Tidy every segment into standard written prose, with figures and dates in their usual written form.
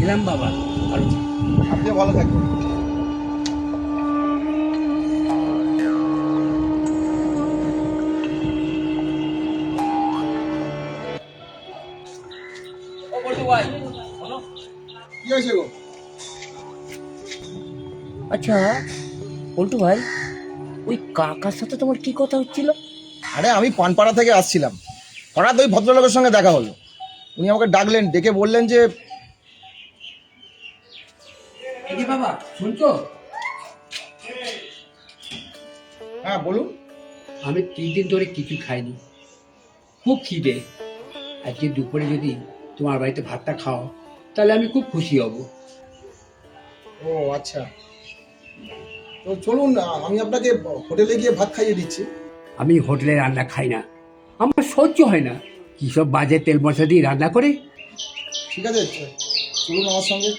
এলাম বাবা, ভালো থাকো। আপনিও ভালো থাকবেন। ও বলটু ভাই, বলো। কি হয়েছে গো? আচ্ছা বলটু ভাই, ওই কাকার সাথে তোমার কি কথা হচ্ছিল? আরে আমি পানপাড়া থেকে আসছিলাম, হঠাৎ ওই ভদ্রলোকের সঙ্গে দেখা হলো। উনি আমাকে ডাকলেন, ডেকে বললেন যে এই যে বাবা, শুনছো? হ্যাঁ বলুন। আমি 3 দিন ধরে কিছু খাইনি, খুব খিদে। আজকে দুপুরে যদি তোমার বাড়িতে ভাতটা খাও তাহলে আমি খুব খুশি হব। ও আচ্ছা, তো চলুন আমি আপনাকে হোটেলে গিয়ে ভাত খাইয়ে দিচ্ছি। আমি হোটেলে রান্না খাই না, আমার সহ্য হয় না। কি সব বাজে তেল মশলা দিয়ে রান্না করে। ঠিক আছে, চলুন আমার সঙ্গে,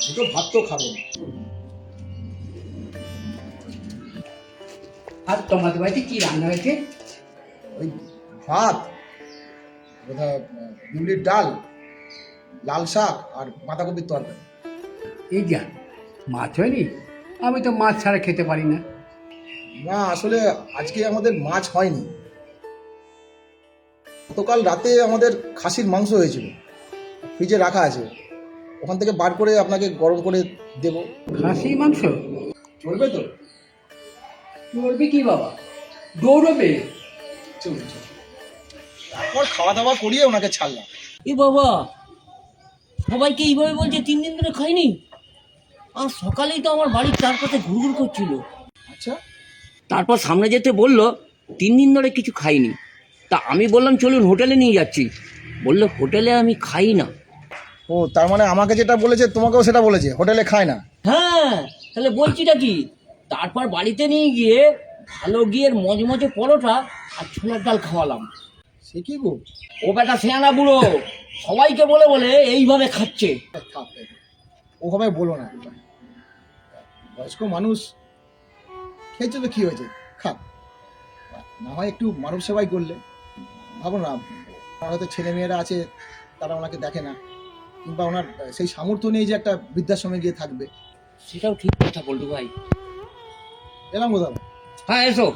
দুটো ভাত তো খাবেন। আর তোমাদের বাড়িতে কি রান্না হয়েছে? ওই ভাত, বোধহয় বিউলির ডাল, লাল শাক আর বাঁধাকপির তরকারি। এই যা, মাছ হয়নি? আমি তো মাছ ছাড়া খেতে পারি না। না আসলে আজকে আমাদের মাছ হয়নি। গতকাল রাতে আমাদের খাসির মাংস হয়েছিল, ফ্রিজে রাখা আছে, ওখান থেকে বার করে আপনাকে গরম করে দেব। খাসি মাংস চলবে তো? চলবে কি বাবা, দৌড়বে। চলুন চলুন। তারপর খাওয়া দাওয়া করিয়ে ওনাকে ছাড়লাম। এ বাবা, সবাইকে এইভাবে বলছে 3 দিন ধরে খাইনি। আর সকালেই তো আমার বাড়ির চারপাশে ঘুরঘুর করছিল। আচ্ছা, তারপর সামনে যেতে বললো 3 দিন ধরে কিছু খাইনি। তা আমি বললাম চলুন হোটেলে নিয়ে যাচ্ছি। বললো হোটেলে আমি খাই না। ও তার মানে আমাকে যেটা বলেছে তোমাকেও সেটা বলেছে, হোটেলে খায় না? হ্যাঁ, তাহলে বলছিটা কি? তারপর বাড়িতে নিয়ে গিয়ে ভালো ঘিয়ের মজমজে পরোটা আর ছোলার ডাল খাওয়ালাম। সে কি গো? ও বেটা সেয়ানা বুড়ো, সবাইকে বলে বলে এইভাবে খাচ্ছে। থাক, ওভাবে বলো না, বয়স্ক মানুষ খেয়েছে তো কি হয়েছে, খাক। না হয় একটু মানব সেবাই করলে। ভাবো না, ওনার হয়তো ছেলে মেয়েরা আছে, তারা ওনাকে দেখে না, কিংবা ওনার সেই সামর্থ্য নেই যে একটা বৃদ্ধাশ্রমে গিয়ে থাকবে। সেটাও ঠিক কথা বলটু ভাই। এলাম গো দাদা। হ্যাঁ এসো।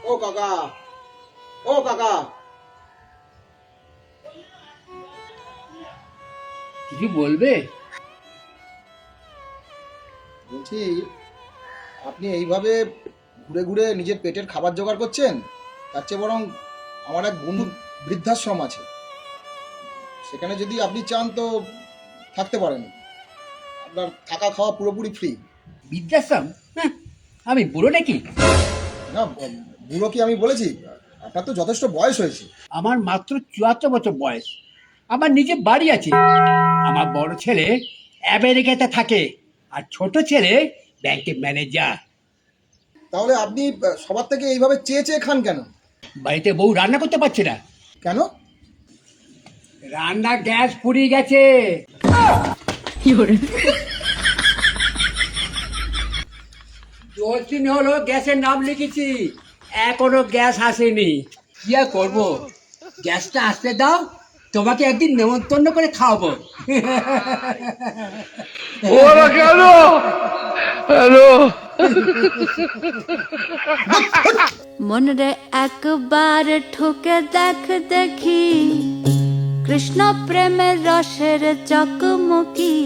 ও কাকা, ও কাকা। কিছু বলবে? বলছি, আপনি এইভাবে ঘুরে ঘুরে নিজের পেটের খাবার জোগাড় করছেন, তার চেয়ে বরং আমার এক বন্ধু বৃদ্ধাশ্রম আছে, সেখানে যদি আপনি চান তো থাকতে পারেন। আপনার থাকা খাওয়া পুরোপুরি ফ্রি। বৃদ্ধাশ্রম? হ্যাঁ, আমি বুড়ো নাকি? না, বুড়ো কি আমি বলেছি? আপনার তো যথেষ্ট বয়স হয়েছে। আমার মাত্র 74 বছর বয়স। আমার নিজের বাড়ি আছে। আমার বড় ছেলে আমেরিকাতে থাকে, আর ছোট ছেলে ব্যাংকের ম্যানেজার। তাহলে আপনি সবার থেকে এইভাবে চেয়ে চেয়ে খান কেন? বাড়িতে বউ রান্না করতে পারছে না। কেন? রান্না গ্যাস ফুরিয়ে গেছে। দশ দিন হলো গ্যাসের নাম লিখেছি, এখনো গ্যাস আসেনি। কি আর করবো, গ্যাসটা আসতে দাও, তোমাকে একদিন নেমন্তন্ন করে খাওয়াবো। ওরা কেন? হ্যালো, মনরে একবার ঠুকে দেখ দেখি, কৃষ্ণ প্রেমের রসের চকমকি।